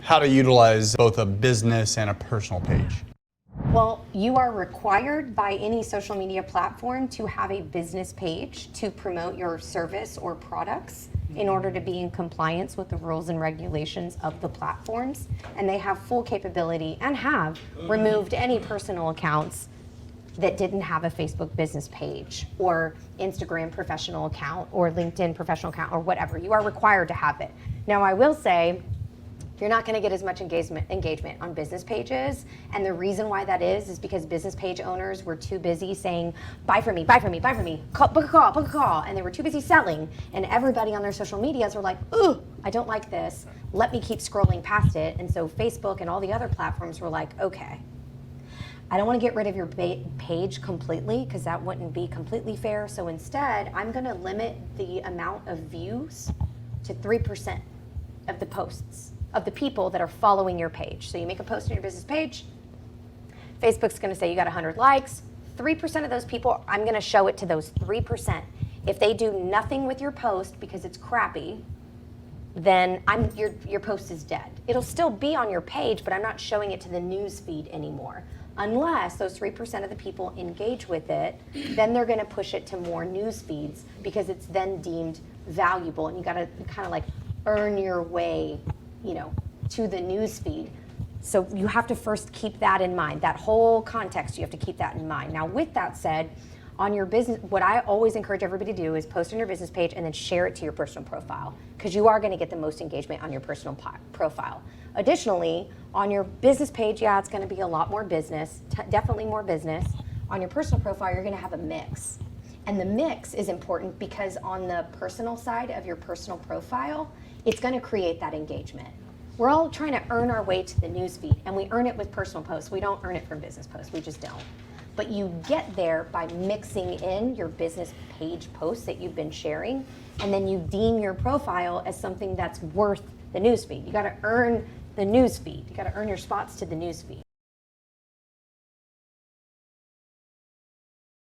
how to utilize both a business and a personal page? Well, you are required by any social media platform to have a business page to promote your service or products in order to be in compliance with the rules and regulations of the platforms. And they have full capability and have removed any personal accounts that didn't have a Facebook business page or Instagram professional account or LinkedIn professional account or whatever. You are required to have it. Now, I will say, you're not going to get as much engagement on business pages. And the reason why that is because business page owners were too busy saying, buy from me, buy from me, buy from me, book a call, book a call. And they were too busy selling. And everybody on their social medias were like, ooh, I don't like this. Let me keep scrolling past it. And so Facebook and all the other platforms were like, okay, I don't want to get rid of your page completely because that wouldn't be completely fair. So instead, I'm going to limit the amount of views to 3% of the posts of the people that are following your page. So you make a post on your business page, Facebook's going to say you got 100 likes, 3% of those people, I'm going to show it to those 3%. If they do nothing with your post because it's crappy, then your post is dead. It'll still be on your page, but I'm not showing it to the news feed anymore. Unless those 3% of the people engage with it, then they're going to push it to more news feeds because it's then deemed valuable, and you got to kind of like earn your way, to the news feed. So you have to first keep that in mind. That whole context, you have to keep that in mind. Now, with that said, on your business, what I always encourage everybody to do is post on your business page and then share it to your personal profile, because you are going to get the most engagement on your personal profile. Additionally, on your business page, yeah, it's going to be a lot more business, definitely more business. On your personal profile, you're going to have a mix. And the mix is important because on the personal side of your personal profile, it's going to create that engagement. We're all trying to earn our way to the newsfeed, and we earn it with personal posts. We don't earn it from business posts. We just don't. But you get there by mixing in your business page posts that you've been sharing, and then you deem your profile as something that's worth the newsfeed. You got to earn the newsfeed. You got to earn your spots to the newsfeed.